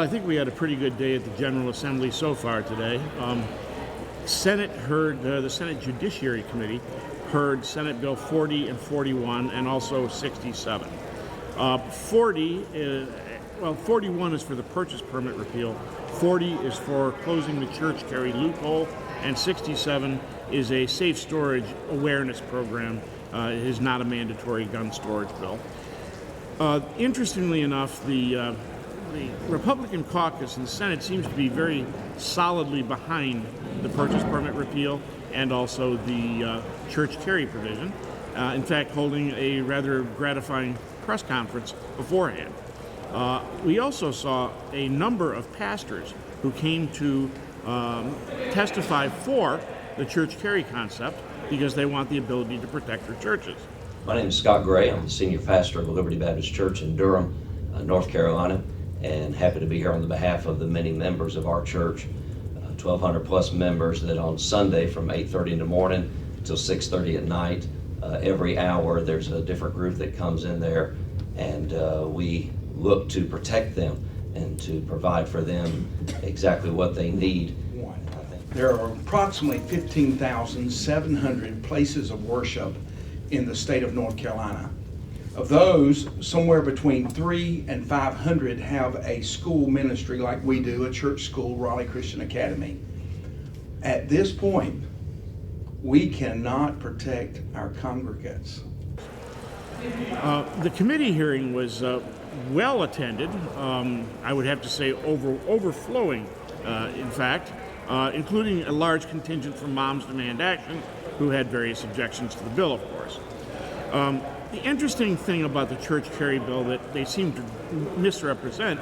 I think we had a pretty good day at the General Assembly so far today. The Senate Judiciary Committee heard Senate Bill 40 and 41 and also 67. 41 is for the purchase permit repeal, 40 is for closing the church carry loophole, and 67 is a safe storage awareness program. It is not a mandatory gun storage bill. Interestingly enough, the Republican caucus in the Senate seems to be very solidly behind the purchase permit repeal and also the church carry provision. In fact, holding a rather gratifying press conference beforehand. We also saw a number of pastors who came to testify for the church carry concept because they want the ability to protect their churches. My name is Scott Gray. I'm the senior pastor of the Liberty Baptist Church in Durham, North Carolina, and happy to be here on the behalf of the many members of our church, 1,200 plus members that on Sunday from 8:30 in the morning till 6:30 at night, every hour there's a different group that comes in there, and we look to protect them and to provide for them exactly what they need. There are approximately 15,700 places of worship in the state of North Carolina. Of those, somewhere between 300 and 500 have a school ministry like we do, a church school, Raleigh Christian Academy. At this point, we cannot protect our congregants. The committee hearing was well attended. I would have to say overflowing, in fact, including a large contingent from Moms Demand Action, who had various objections to the bill, of course. The interesting thing about the church carry bill that they seem to misrepresent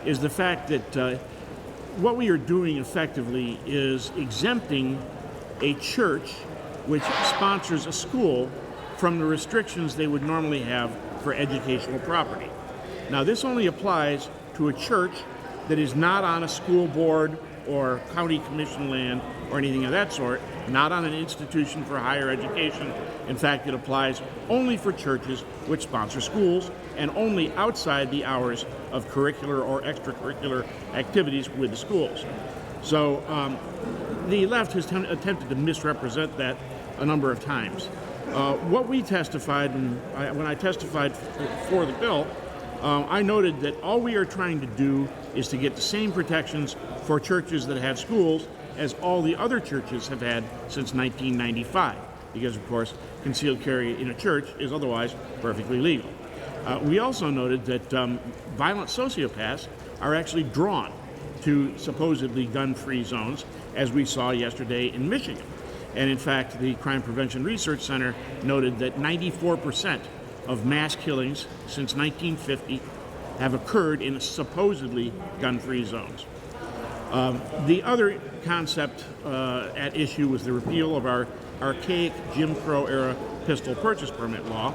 is the fact that what we are doing effectively is exempting a church which sponsors a school from the restrictions they would normally have for educational property. Now, this only applies to a church that is not on a school board or county commission land or anything of that sort, not on an institution for higher education. In fact, it applies only for churches which sponsor schools and only outside the hours of curricular or extracurricular activities with the schools. So the left has attempted to misrepresent that a number of times. What we testified, when I testified for the bill, I noted that all we are trying to do is to get the same protections for churches that have schools as all the other churches have had since 1995, because of course concealed carry in a church is otherwise perfectly legal. We also noted that violent sociopaths are actually drawn to supposedly gun-free zones, as we saw yesterday in Michigan. And in fact, the Crime Prevention Research Center noted that 94% of mass killings since 1950 have occurred in supposedly gun-free zones. The other concept at issue was the repeal of our archaic Jim Crow-era pistol purchase permit law,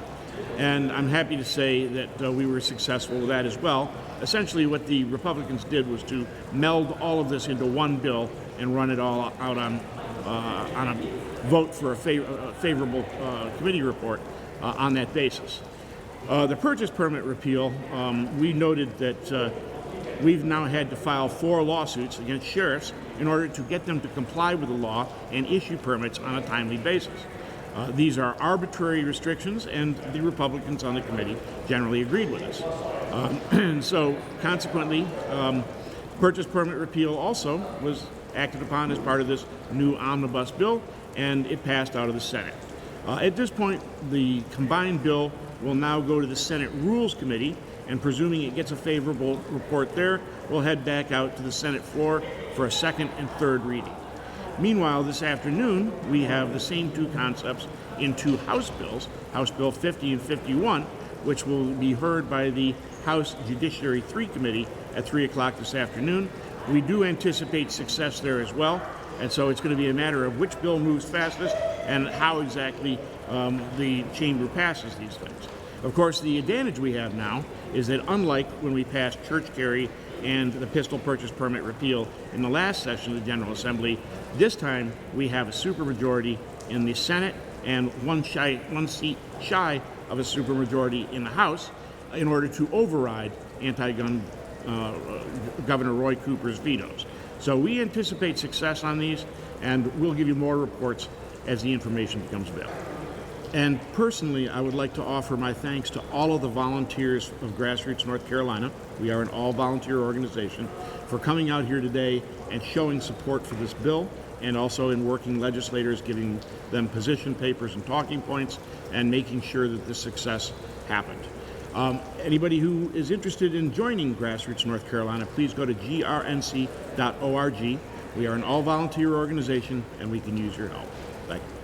and I'm happy to say that we were successful with that as well. Essentially, what the Republicans did was to meld all of this into one bill and run it all out on a vote for a favorable committee report on that basis. The purchase permit repeal, we noted that we've now had to file 4 lawsuits against sheriffs in order to get them to comply with the law and issue permits on a timely basis. These are arbitrary restrictions, and the Republicans on the committee generally agreed with us. And so, consequently, purchase permit repeal also was acted upon as part of this new omnibus bill, and it passed out of the Senate. At this point, the combined bill will now go to the Senate Rules Committee, and presuming it gets a favorable report there, we'll head back out to the Senate floor for a second and third reading. Meanwhile, this afternoon, we have the same 2 concepts in 2 House bills, House Bill 50 and 51, which will be heard by the House Judiciary 3 Committee at 3 o'clock this afternoon. We do anticipate success there as well, and so it's going to be a matter of which bill moves fastest and how exactly the chamber passes these things. Of course, the advantage we have now is that unlike when we passed church carry and the pistol purchase permit repeal in the last session of the General Assembly, this time we have a supermajority in the Senate and one seat shy of a supermajority in the House in order to override anti-gun Governor Roy Cooper's vetoes. So we anticipate success on these, and we'll give you more reports as the information becomes available. And personally, I would like to offer my thanks to all of the volunteers of Grassroots North Carolina. We are an all-volunteer organization, for coming out here today and showing support for this bill, and also in working legislators, giving them position papers and talking points, and making sure that this success happened. Anybody who is interested in joining Grassroots North Carolina, please go to grnc.org. We are an all-volunteer organization, and we can use your help. Thank you.